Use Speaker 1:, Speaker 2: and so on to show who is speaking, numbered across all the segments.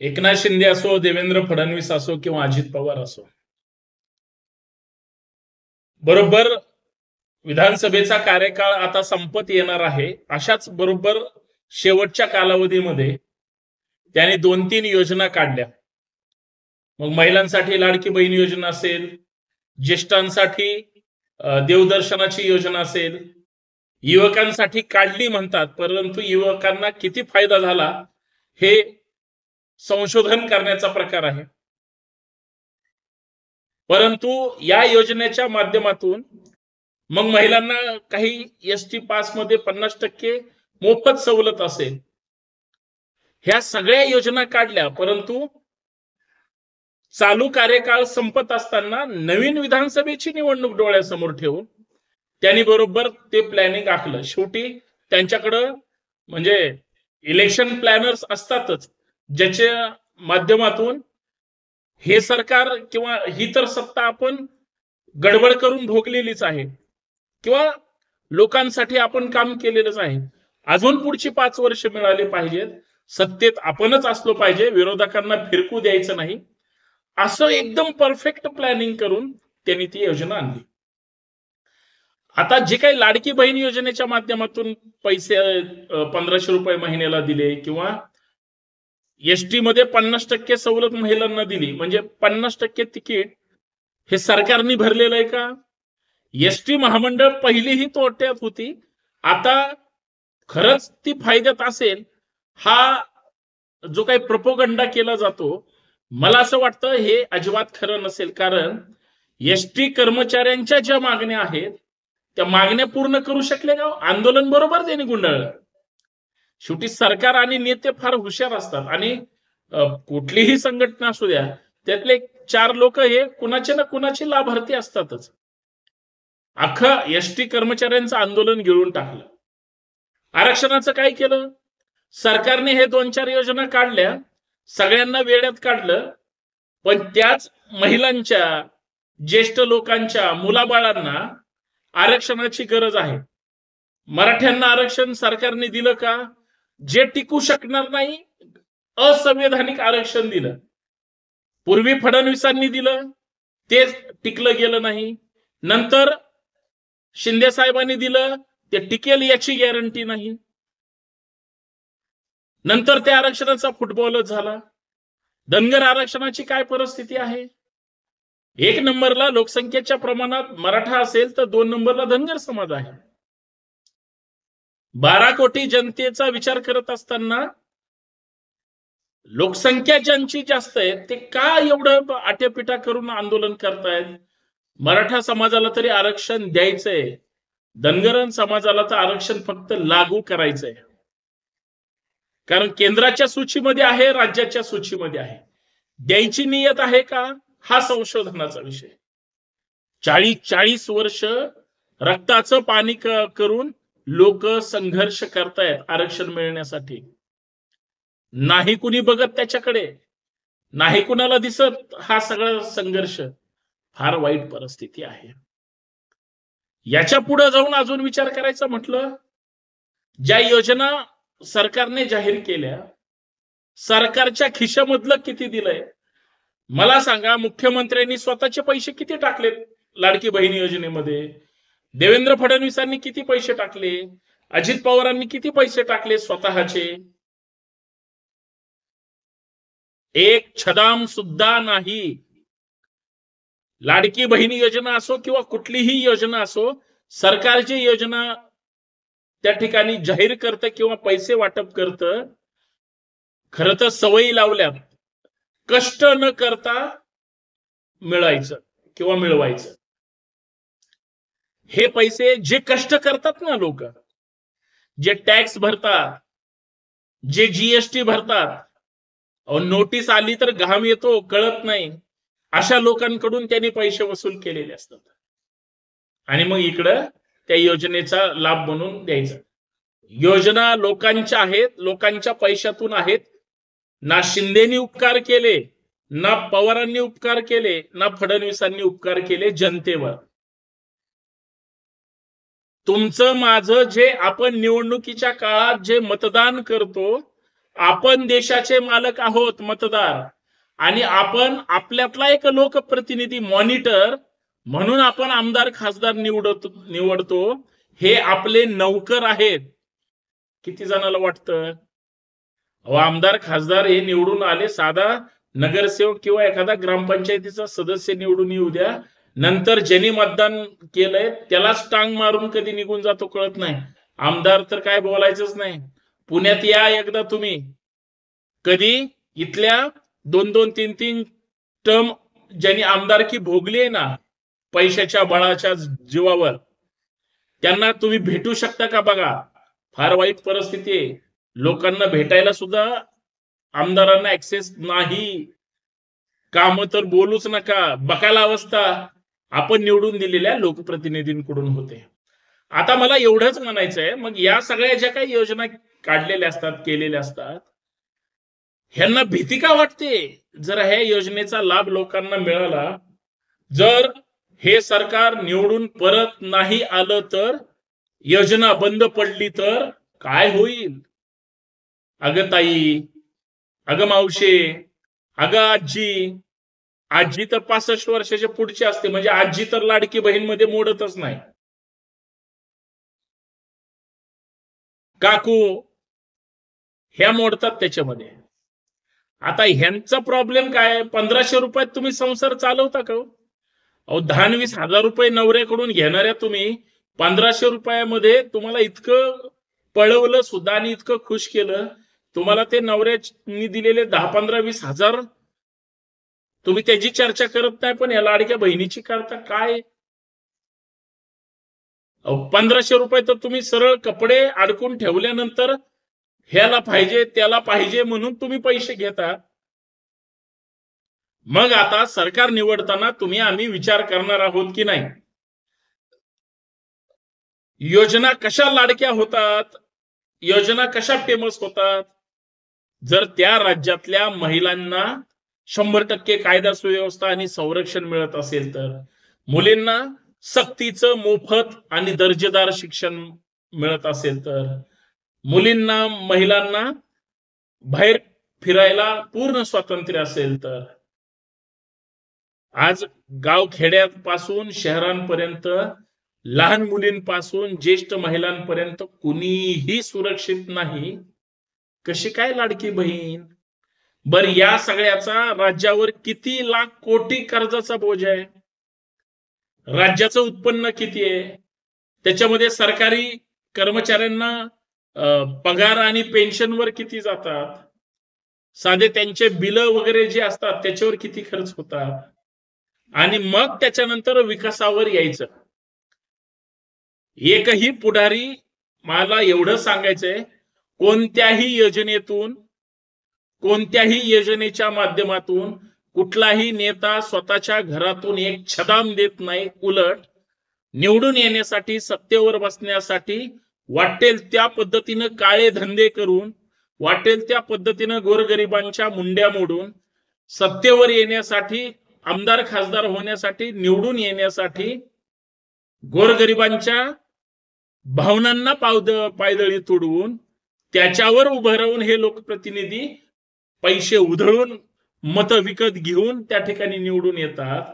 Speaker 1: एकनाथ शिंदे असो, देवेंद्र फडणवीस असो किंवा अजित पवार असो, बरोबर विधानसभेचा कार्यकाळ आता संपत येणार आहे. अशाच बरोबर शेवटच्या कालावधीमध्ये त्यांनी 2-3 योजना काढल्या. मग महिलांसाठी लाडकी बहीण योजना असेल, ज्येष्ठांसाठी देवदर्शनाची योजना असेल, युवकांसाठी काढली म्हणतात, परंतु युवकांना किती फायदा झाला हे संशोधन करण्याचा प्रकार आहे. परंतु या योजनेच्या माध्यमातून मग महिलांना काही एसटी पास मध्ये 50% मोफत सवलत असेल, ह्या सगळ्या योजना काढल्या. परंतु चालू कार्यकाळ संपत असताना नवीन विधानसभेची निवडणूक डोळ्यासमोर ठेवून त्यांनी बरोबर ते प्लॅनिंग आखलं. शेवटी त्यांच्याकडं म्हणजे इलेक्शन प्लॅनर्स असतातच, ज्याच्या माध्यमातून हे सरकार किंवा ही तर सत्ता आपण गडबड करून भोगलेलीच आहे किंवा लोकांसाठी आपण काम केलेलंच आहे. अजून पुढची 5 वर्ष मिळाली पाहिजेत, सत्तेत आपणच असलो पाहिजे, विरोधकांना फिरकू द्यायचं नाही, असं एकदम परफेक्ट प्लॅनिंग करून त्यांनी ती योजना आणली. आता जे काही लाडकी बहीण योजनेच्या माध्यमातून पैसे 1500 रुपये महिन्याला दिले किंवा एसटी मध्ये 50% सवलत महिलांना दिली, म्हणजे 50% तिकीट हे सरकारने भरलेलं आहे का? एसटी महामंडळ पहिलीही तोट्यात होती, आता खरंच ती फायद्यात असेल हा जो काही प्रोपोगंडा केला जातो, मला असं वाटतं हे अजिबात खरं नसेल. कारण एसटी कर्मचाऱ्यांच्या ज्या मागण्या आहेत त्या मागण्या पूर्ण करू शकले का? आंदोलन बरोबर त्यांनी गुंडाळलं. शेवटी सरकार आणि नेते फार हुशार असतात आणि कुठलीही संघटना असू द्या, त्यातले 4 लोक हे कुणाचे ना कुणाचे लाभार्थी असतातच. अख्खं एसटी कर्मचाऱ्यांचं आंदोलन गिळून टाकलं. आरक्षणाचं काय केलं? सरकारने हे 2-4 योजना काढल्या, सगळ्यांना वेड्यात काढलं, पण त्याच महिलांच्या, ज्येष्ठ लोकांच्या, मुलाबाळांना आरक्षणाची गरज आहे. मराठ्यांना आरक्षण सरकारने दिलं का? जे टिकू शकणार नाही असंवैधानिक आरक्षण दिलं. पूर्वी फडणवीसांनी दिलं, ते टिकलं गेलं नाही. नंतर शिंदे साहेबांनी दिलं, ते टिकेल याची गॅरंटी नाही. नंतर त्या आरक्षणाचा फुटबॉलच झाला. धनगर आरक्षणाची काय परिस्थिती आहे? 1 नंबरला लोकसंख्येच्या प्रमाणात मराठा असेल तर 2 नंबरला धनगर समाज आहे. 12 कोटी जनतेचा विचार करत असताना लोकसंख्या ज्यांची जास्त आहे ते का एवढं आटेपिटा करून आंदोलन करतायत? मराठा समाजाला तरी आरक्षण द्यायचंय, धनगर समाजाला तर आरक्षण फक्त लागू करायचंय. कारण केंद्राच्या सूचीमध्ये आहे, राज्याच्या सूचीमध्ये आहे. द्यायची नियत आहे का? हा संशोधनाचा विषय. 40 वर्ष रक्ताचं पाणी करून लोक संघर्ष करतायत आरक्षण मिळण्यासाठी. नाही कुणी बघत त्याच्याकडे, नाही कुणाला दिसत हा सगळा संघर्ष. फार वाईट परिस्थिती आहे. याच्या पुढे जाऊन अजून विचार करायचा म्हटलं, ज्या योजना सरकारने जाहीर केल्या, सरकारच्या खिशामधलं किती दिलंय मला सांगा. मुख्यमंत्र्यांनी स्वतःचे पैसे किती टाकलेत लाडकी बहीण योजनेमध्ये? देवेंद्र फडणवीसांनी किती पैसे टाकले? अजित पवारांनी किती पैसे टाकले स्वतःचे? एक छदाम सुद्धा नाही. लाडकी बहीण योजना असो किंवा कुठलीही योजना असो, सरकारची योजना त्या ठिकाणी जाहीर करतं किंवा पैसे वाटप करतं, खरं तर सवयी लावल्यात कष्ट न करता मिळायचं किंवा मिळवायचं. हे पैसे जे कष्ट करतात ना लोक, जे टॅक्स भरतात, जे जीएसटी भरतात, नोटीस आली तर घाम येतो कळत नाही, अशा लोकांकडून त्यांनी पैसे वसूल केलेले असतात आणि मग इकडं त्या योजनेचा लाभ म्हणून द्यायचा. योजना लोकांच्या आहेत, लोकांच्या पैशातून आहेत. ना शिंदेनी उपकार केले, ना पवारांनी उपकार केले, ना फडणवीसांनी उपकार केले जनतेवर. तुमचं माझं जे आपण निवडणुकीच्या काळात जे मतदान करतो आपण देशाचे मालक आहोत, मतदार, आणि आपण आपल्यातला एक लोकप्रतिनिधी, मॉनिटर म्हणून आपण आमदार खासदार निवडतो. हे आपले नौकर आहेत. किती जणांना वाटतं आमदार खासदार हे निवडून आले, साधा नगरसेवक किंवा एखादा ग्रामपंचायतीचा सदस्य निवडून येऊ द्या, नंतर ज्यांनी मतदान केलंय त्यालाच टांग मारून कधी निघून जातो कळत नाही. आमदार तर काय बोलायचंच नाही. पुण्यात या एकदा तुम्ही, कधी इथल्या 2-2, 3-3 टर्म ज्यांनी आमदारकी भोगली आहे ना पैशाच्या बळाच्या जीवावर, त्यांना तुम्ही भेटू शकता का बघा. फार वाईट परिस्थिती आहे. लोकांना भेटायला सुद्धा आमदारांना ऍक्सेस नाही. काम तर बोलूच नका. बकाला अवस्था आपण निवडून दिलेल्या लोकप्रतिनिधींकडून होते. आता मला एवढंच म्हणायचंय, मग या सगळ्या ज्या काही योजना काढलेल्या असतात, केलेल्या असतात, ह्यांना भीती का वाटते? जर ह्या योजनेचा लाभ लोकांना मिळाला, जर हे सरकार निवडून परत नाही आलं तर, योजना बंद पडली तर काय होईल? अगं ताई, अगं मावशे, अगं आजी, आजी तर 65 वर्षाच्या पुढची असते, म्हणजे आजी तर लाडकी बहीण मध्ये मोडतच नाही. काकू ह्या मोडतात त्याच्यामध्ये. आता ह्यांचा प्रॉब्लेम काय? 1500 रुपयात तुम्ही संसार चालवता का? 10-20 हजार रुपये नवऱ्याकडून घेणाऱ्या तुम्ही 1500 रुपयामध्ये तुम्हाला इतकं पळवलं सुद्धा आणि इतकं खुश केलं, तुम्हाला ते नवऱ्यानी दिलेले 10-15-20 हजार तुम्ही त्याची चर्चा करत नाही, पण या लाडक्या बहिणीची करता काय? 1500 रुपये तर तुम्ही सरळ कपडे अडकून ठेवल्यानंतर ह्याला पाहिजे त्याला पाहिजे म्हणून तुम्ही पैसे घेता. मग आता सरकार निवडताना तुम्ही आम्ही विचार करणार आहोत की नाही? योजना कशा लाडक्या होतात, योजना कशा फेमस होतात? जर त्या राज्यातल्या महिलांना 100% कायदा सुव्यवस्था आणि संरक्षण मिळत असेल तर, मुलींना सक्तीचं मोफत आणि दर्जेदार शिक्षण मिळत असेल तर, मुलींना महिलांना बाहेर फिरायला पूर्ण स्वातंत्र्य असेल तर, आज गाव खेड्यापासून शहरांपर्यंत, लहान मुलींपासून ज्येष्ठ महिलांपर्यंत कुणीही सुरक्षित नाही. कशी काय लाडकी बहीण? बर, या सगळ्याचा राज्यावर किती लाख कोटी कर्जाचा बोज आहे? राज्याचं उत्पन्न किती आहे? त्याच्यामध्ये सरकारी कर्मचाऱ्यांना पगार आणि पेन्शनवर किती जातात? साधे त्यांचे बिल वगैरे जे असतात त्याच्यावर किती खर्च होतात? आणि मग त्याच्यानंतर विकासावर यायचं. एकही पुढारी, मला एवढं सांगायचंय, कोणत्याही योजनेतून, कोणत्याही योजनेच्या माध्यमातून कुठलाही नेता स्वतःच्या घरातून एक छदाम देत नाही. उलट निवडून येण्यासाठी, सत्तेवर बसण्यासाठी वाटेल त्या पद्धतीनं काळे धंदे करून, वाटेल त्या पद्धतीनं गोरगरिबांच्या मुंड्या मोडून, सत्तेवर येण्यासाठी, आमदार खासदार होण्यासाठी, निवडून येण्यासाठी गोरगरिबांच्या भावनांना पायदळी तुडवून त्याच्यावर उभं राहून हे लोकप्रतिनिधी पैसे उधळून मत विकत घेऊन त्या ठिकाणी निवडून येतात.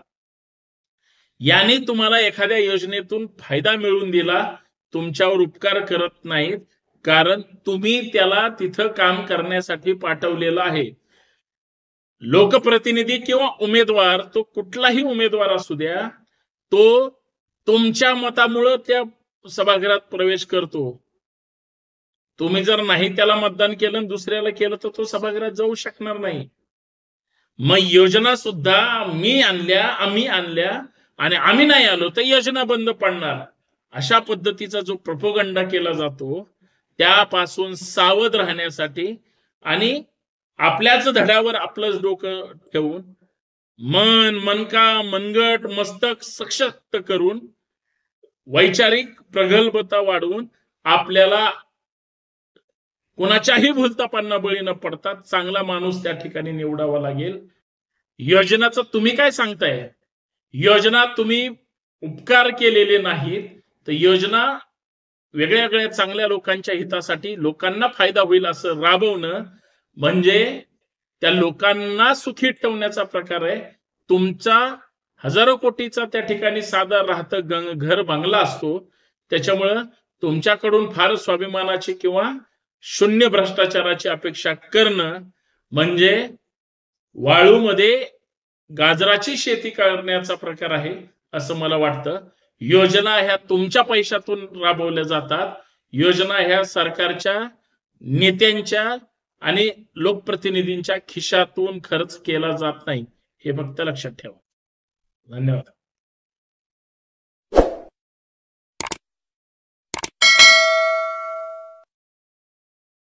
Speaker 1: याने तुम्हाला एखाद्या योजनेतून फायदा मिळवून दिला, तुमच्यावर उपकार करत नाहीत, कारण तुम्ही त्याला तिथं काम करण्यासाठी पाठवलेलं आहे. लोकप्रतिनिधी किंवा उमेदवार, तो कुठलाही उमेदवार असू द्या, तो तुमच्या मतामुळे त्या सभागृहात प्रवेश करतो. तुम्ही जर नाही त्याला मतदान केलं, दुसऱ्याला केलं, तर तो सभागृहात जाऊ शकणार नाही. मग योजना सुद्धा आम्ही आणल्या आणि आम्ही नाही आलो तर योजना बंद पडणार, अशा पद्धतीचा जो प्रोपोगंडा केला जातो, त्यापासून सावध राहण्यासाठी आणि आपल्याच धड्यावर आपलंच डोकं ठेवून, मनका मनगट मस्तक सशक्त करून, वैचारिक प्रगल्भता वाढवून आपल्याला कोणाच्याही भूलथापांना बळी न पडता चांगला माणूस त्या ठिकाणी निवडावा लागेल. योजनाचं तुम्ही काय सांगताय? योजना तुम्ही उपकार केलेले नाहीत, तर योजना वेगळ्या वेगळ्या चांगल्या लोकांच्या हितासाठी, लोकांना फायदा होईल असं राबवणं म्हणजे त्या लोकांना सुखी ठेवण्याचा प्रकार आहे. तुमचा हजारो कोटीचा त्या ठिकाणी साधा राहतं घर बंगला असतो. त्याच्यामुळं तुमच्याकडून फार स्वाभिमानाची किंवा शून्य भ्रष्टाचाराची अपेक्षा करणं म्हणजे वाळूमध्ये गाजराची शेती करण्याचा प्रकार आहे असं मला वाटतं. योजना ह्या तुमच्या पैशातून राबवल्या जातात. योजना ह्या सरकारच्या नेत्यांच्या आणि लोकप्रतिनिधींच्या खिशातून खर्च केला जात नाही, हे फक्त लक्षात ठेवा. धन्यवाद.